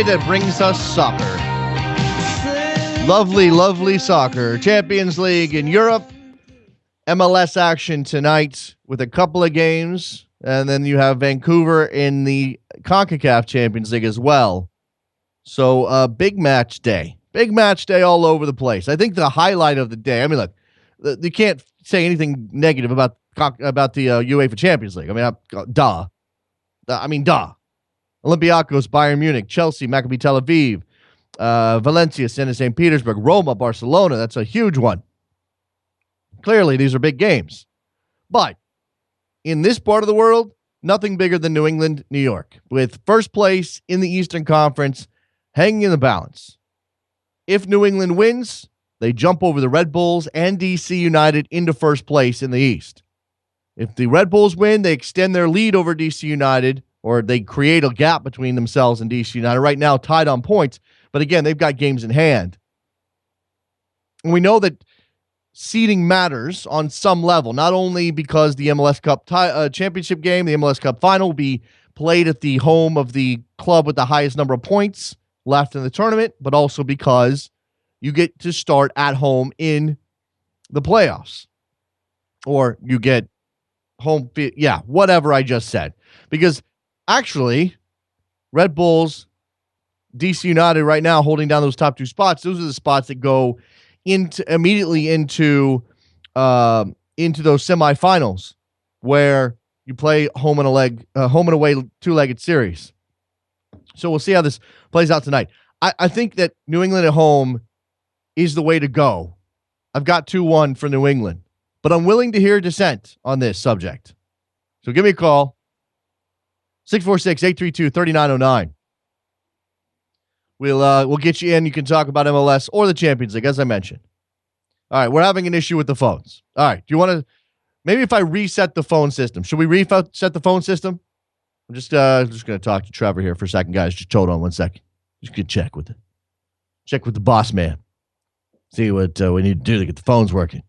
that brings us soccer. Lovely, lovely soccer. Champions League in Europe. MLS action tonight with a couple of games. And then you have Vancouver in the CONCACAF Champions League as well. So big match day. Big match day all over the place. I think the highlight of the day, I mean, look, you can't say anything negative about the UEFA Champions League. I mean, duh. Olympiacos, Bayern Munich, Chelsea, Maccabi Tel Aviv, Valencia, St. Petersburg, Roma, Barcelona. That's a huge one. Clearly, these are big games. But in this part of the world, nothing bigger than New England, New York, with first place in the Eastern Conference hanging in the balance. If New England wins, they jump over the Red Bulls and DC United into first place in the East. If the Red Bulls win, they extend their lead over DC United, or they create a gap between themselves and DC United. Right now, tied on points, but again, they've got games in hand. And we know that seeding matters on some level, not only because the MLS Cup championship game, the MLS Cup final will be played at the home of the club with the highest number of points left in the tournament, but also because you get to start at home in the playoffs, or you get home, whatever I just said. Because actually, Red Bulls, DC United right now holding down those top two spots. Those are the spots that go immediately into those semifinals where you play home and away two-legged series. So we'll see how this plays out tonight. I think that New England at home is the way to go. I've got 2-1 for New England, but I'm willing to hear dissent on this subject. So give me a call, 646-832-3909. We'll get you in. You can talk about MLS or the Champions League, as I mentioned. All right, we're having an issue with the phones. All right, do you want to, maybe if I reset the phone system, should we reset the phone system? I'm just going to talk to Trevor here for a second, guys. Just hold on 1 second. Just get check with the boss man. See what we need to do to get the phones working.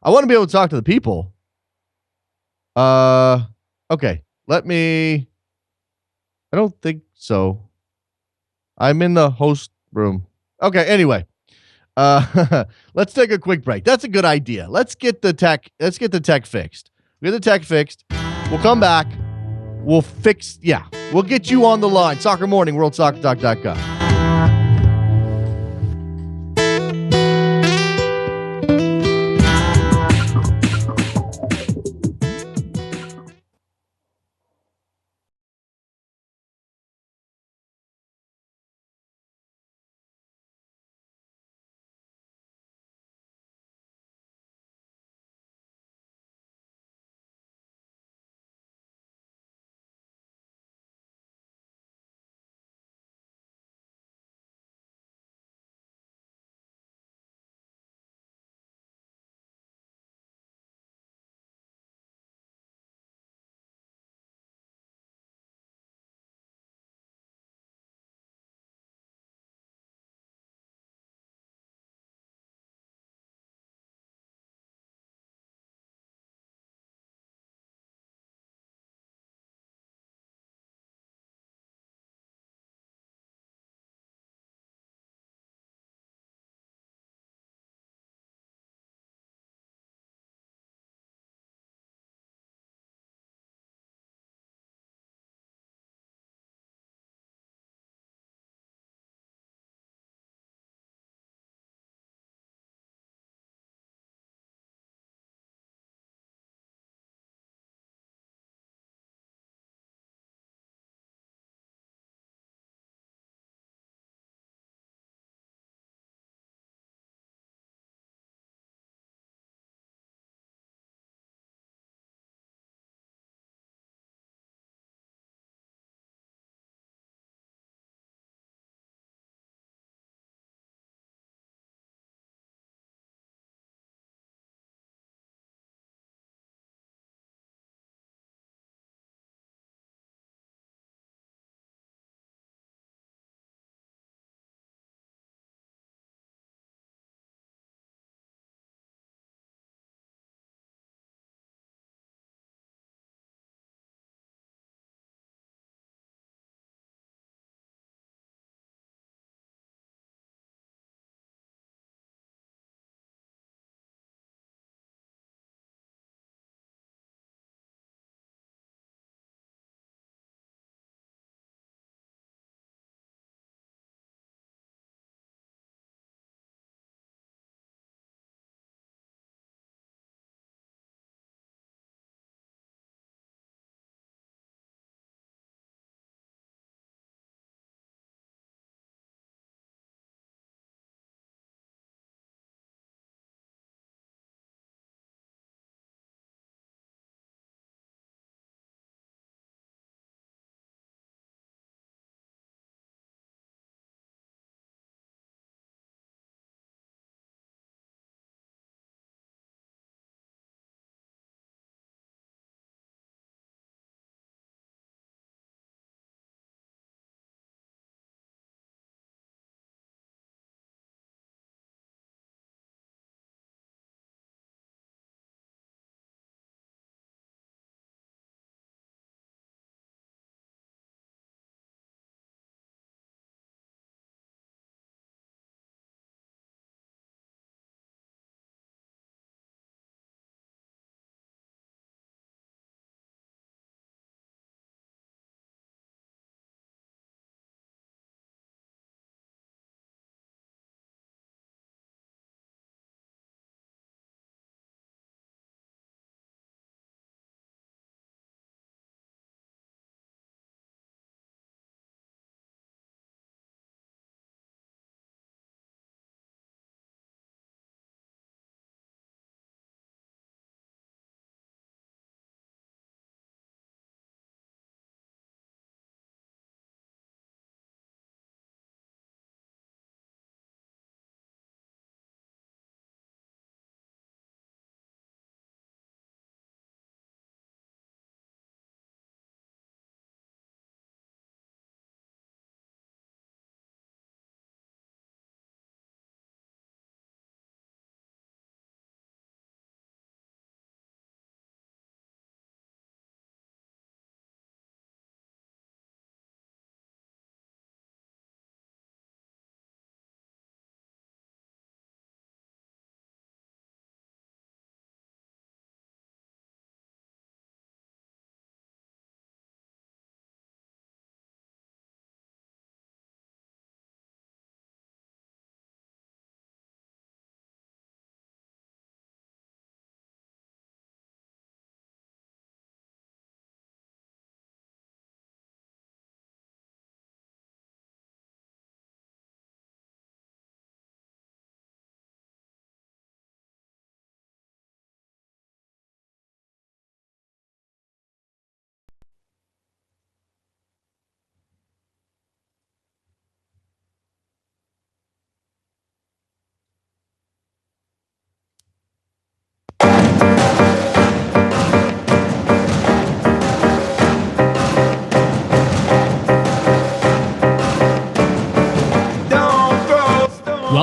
I want to be able to talk to the people. Okay, I don't think so. I'm in the host room. Okay, anyway. Let's take a quick break. That's a good idea. Let's get the tech fixed. We'll get the tech fixed. We'll come back. We'll get you on the line. Soccer Morning, worldsoccertalk.com.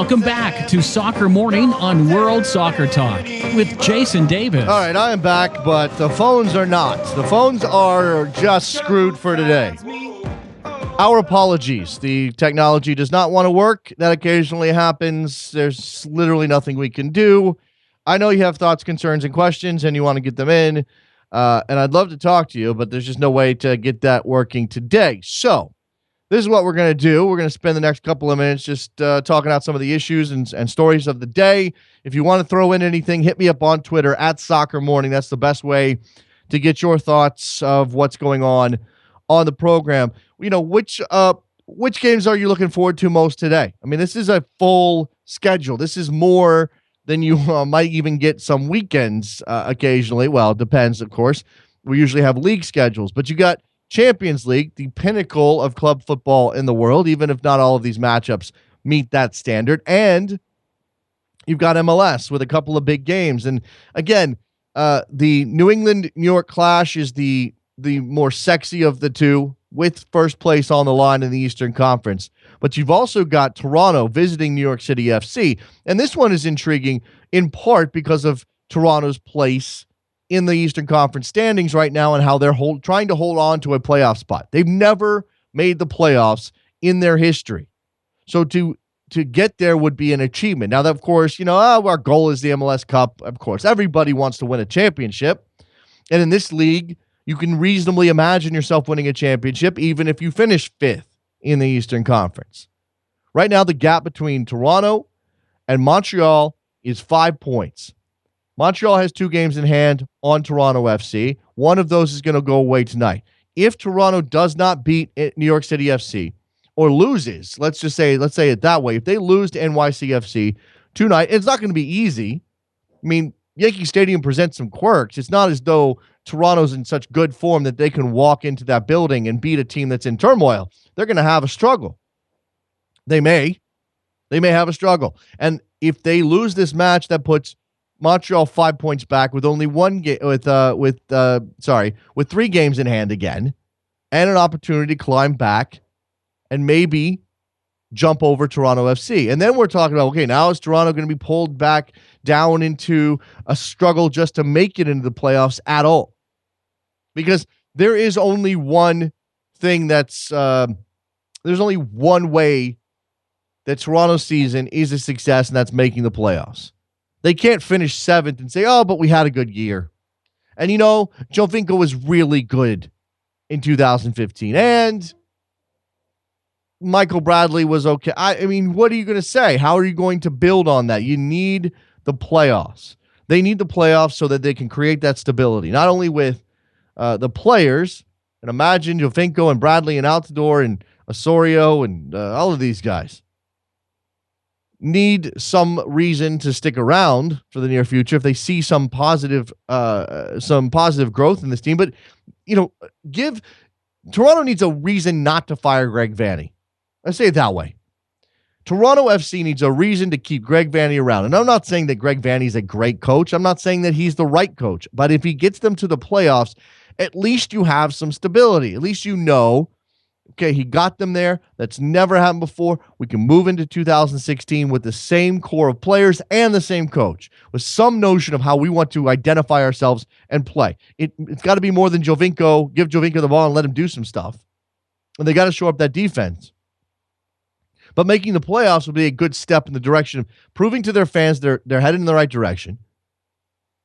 Welcome back to Soccer Morning on World Soccer Talk with Jason Davis. All right, I am back, but the phones are not. The phones are just screwed for today. Our apologies. The technology does not want to work. That occasionally happens. There's literally nothing we can do. I know you have thoughts, concerns, and questions, and you want to get them in. And I'd love to talk to you, but there's just no way to get that working today. So this is what we're going to do. We're going to spend the next couple of minutes just talking out some of the issues and stories of the day. If you want to throw in anything, hit me up on Twitter at Soccer Morning. That's the best way to get your thoughts of what's going on the program. You know, which games are you looking forward to most today? I mean, this is a full schedule. This is more than you might even get some weekends occasionally. Well, it depends, of course. We usually have league schedules, but you got Champions League, the pinnacle of club football in the world, even if not all of these matchups meet that standard. And you've got MLS with a couple of big games. And again, the New England-New York clash is the more sexy of the two, with first place on the line in the Eastern Conference. But you've also got Toronto visiting New York City FC. And this one is intriguing in part because of Toronto's place in the Eastern Conference standings right now and how they're trying to hold on to a playoff spot. They've never made the playoffs in their history. So to get there would be an achievement. Now, that, of course, our goal is the MLS Cup. Of course, everybody wants to win a championship. And in this league, you can reasonably imagine yourself winning a championship even if you finish fifth in the Eastern Conference. Right now, the gap between Toronto and Montreal is 5 points. Montreal has 2 games in hand on Toronto FC. One of those is going to go away tonight. If Toronto does not beat New York City FC or loses, let's say it that way, if they lose to NYCFC tonight, it's not going to be easy. I mean, Yankee Stadium presents some quirks. It's not as though Toronto's in such good form that they can walk into that building and beat a team that's in turmoil. They're going to have a struggle. They may have a struggle. And if they lose this match, that puts Montreal 5 points back with only one game with 3 games in hand again, and an opportunity to climb back and maybe jump over Toronto FC. And then we're talking about, okay, now is Toronto going to be pulled back down into a struggle just to make it into the playoffs at all? Because there is only one thing there's only one way that Toronto's season is a success, and that's making the playoffs. They can't finish 7th and say, oh, but we had a good year. And, Jovinko was really good in 2015. And Michael Bradley was okay. I mean, what are you going to say? How are you going to build on that? You need the playoffs. They need the playoffs so that they can create that stability, not only with the players, and imagine Jovinko and Bradley and Altidore and Osorio and all of these guys need some reason to stick around for the near future if they see some positive growth in this team. But Toronto needs a reason not to fire Greg Vanney. I say it that way. Toronto FC needs a reason to keep Greg Vanney around. And I'm not saying that Greg Vanney is a great coach. I'm not saying that he's the right coach. But if he gets them to the playoffs, at least you have some stability. At least okay, he got them there. That's never happened before. We can move into 2016 with the same core of players and the same coach, with some notion of how we want to identify ourselves and play. It's got to be more than Jovinko. Give Jovinko the ball and let him do some stuff. And they got to shore up that defense. But making the playoffs would be a good step in the direction of proving to their fans they're headed in the right direction,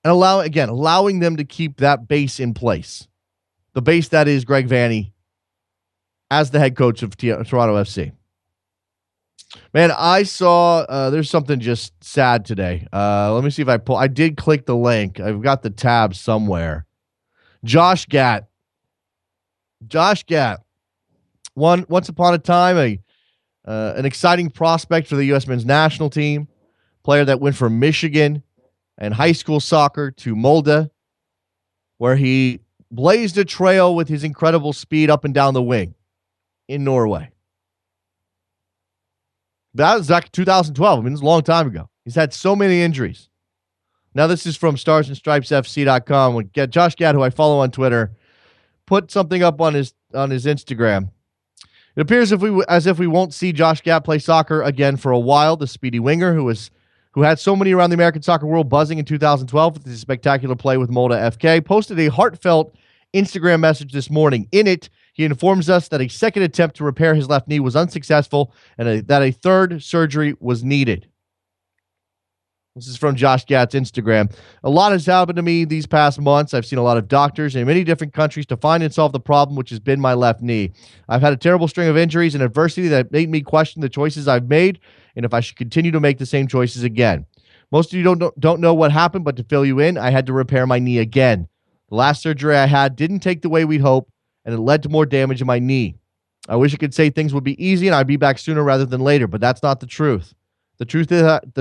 and allowing them to keep that base in place. The base that is Greg Vanney as the head coach of Toronto FC. Man, I saw there's something just sad today. Let me see if I did click the link. I've got the tab somewhere. Josh Gatt. Once upon a time, an exciting prospect for the U.S. men's national team, player that went from Michigan and high school soccer to Molde, where he blazed a trail with his incredible speed up and down the wing in Norway. That was back in 2012. I mean, it's a long time ago. He's had so many injuries. Now, this is from starsandstripesfc.com. Josh Gatt, who I follow on Twitter, put something up on his Instagram. It appears as if we won't see Josh Gatt play soccer again for a while. The speedy winger who had so many around the American soccer world buzzing in 2012 with his spectacular play with Molde FK, posted a heartfelt Instagram message this morning. In it, he informs us that a second attempt to repair his left knee was unsuccessful and that a third surgery was needed. This is from Josh Gatt's Instagram. A lot has happened to me these past months. I've seen a lot of doctors in many different countries to find and solve the problem, which has been my left knee. I've had a terrible string of injuries and adversity that made me question the choices I've made and if I should continue to make the same choices again. Most of you don't know what happened, but to fill you in, I had to repair my knee again. The last surgery I had didn't take the way we'd hoped, and it led to more damage in my knee. I wish I could say things would be easy and I'd be back sooner rather than later, but that's not the truth. The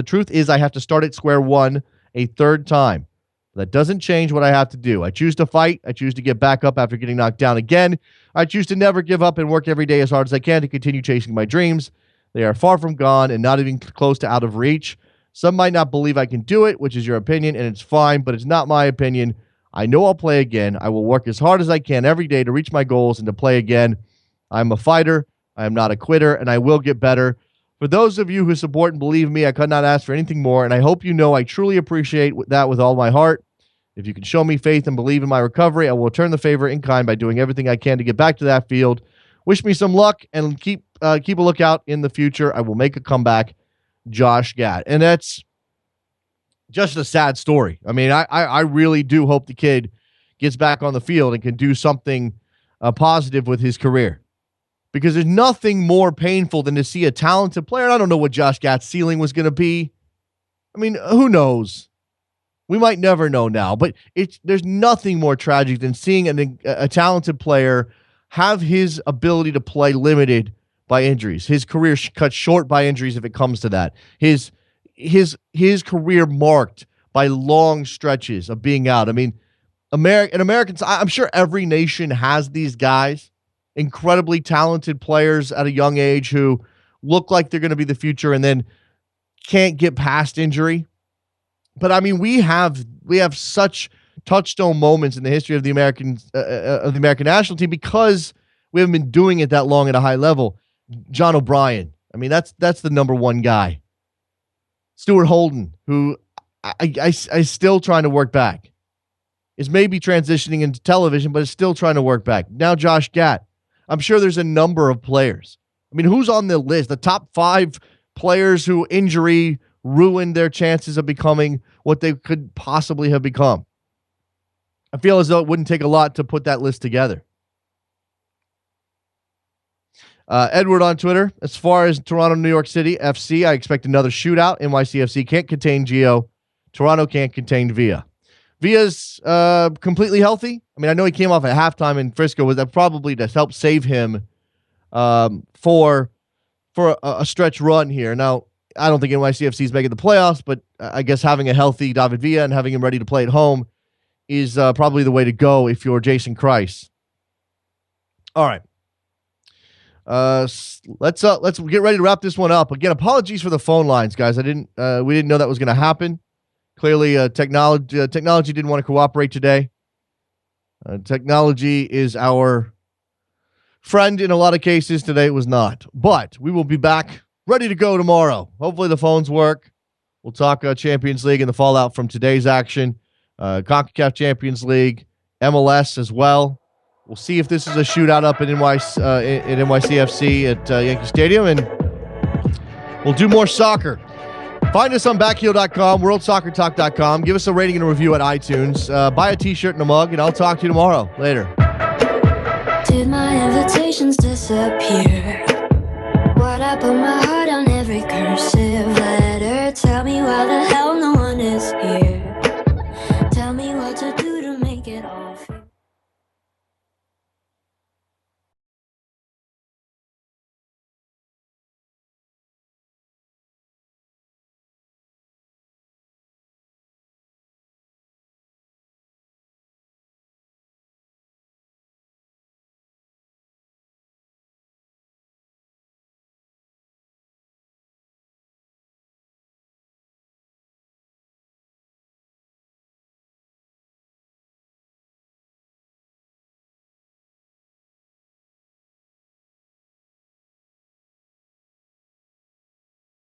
truth is I have to start at square one a third time. That doesn't change what I have to do. I choose to fight. I choose to get back up after getting knocked down again. I choose to never give up and work every day as hard as I can to continue chasing my dreams. They are far from gone and not even close to out of reach. Some might not believe I can do it, which is your opinion, and it's fine, but it's not my opinion. I know I'll play again. I will work as hard as I can every day to reach my goals and to play again. I'm a fighter. I am not a quitter, and I will get better. For those of you who support and believe me, I could not ask for anything more, and I hope you know I truly appreciate that with all my heart. If you can show me faith and believe in my recovery, I will return the favor in kind by doing everything I can to get back to that field. Wish me some luck, and keep a lookout in the future. I will make a comeback, Josh Gatt. And that's just a sad story. I mean, I really do hope the kid gets back on the field and can do something positive with his career. Because there's nothing more painful than to see a talented player. And I don't know what Josh Gatt's ceiling was going to be. I mean, who knows? We might never know now. But there's nothing more tragic than seeing a talented player have his ability to play limited by injuries. His career cut short by injuries if it comes to that. His career marked by long stretches of being out. I mean, Americans, I'm sure every nation has these guys. Incredibly talented players at a young age who look like they're going to be the future and then can't get past injury. But I mean, we have such touchstone moments in the history of the American national team because we haven't been doing it that long at a high level. John O'Brien. I mean, that's the number one guy. Stuart Holden, who I still trying to work back, is maybe transitioning into television, but is still trying to work back. Now Josh Gatt. I'm sure there's a number of players. I mean, who's on the list? The top 5 players who injury ruined their chances of becoming what they could possibly have become. I feel as though it wouldn't take a lot to put that list together. Edward on Twitter, as far as Toronto, New York City, FC, I expect another shootout. NYCFC can't contain Gio. Toronto can't contain Villa. Villa's completely healthy. I mean, I know he came off at halftime in Frisco. Was that probably to help save him for a stretch run here? Now, I don't think NYCFC is making the playoffs, but I guess having a healthy David Villa and having him ready to play at home is probably the way to go if you're Jason Kreis. All right. Let's get ready to wrap this one up. Again, apologies for the phone lines, guys. We didn't know that was going to happen. Clearly, technology didn't want to cooperate today. Technology is our friend in a lot of cases. Today it was not. But we will be back ready to go tomorrow. Hopefully the phones work. We'll talk Champions League and the fallout from today's action. CONCACAF Champions League, MLS as well. We'll see if this is a shootout up in NYCFC at Yankee Stadium, and we'll do more soccer. Find us on backheel.com, worldsoccertalk.com. Give us a rating and a review at iTunes. Buy a t-shirt and a mug, and I'll talk to you tomorrow. Later. Did my invitations disappear? What I put my heart on every cursive letter? Tell me why the hell no one is here.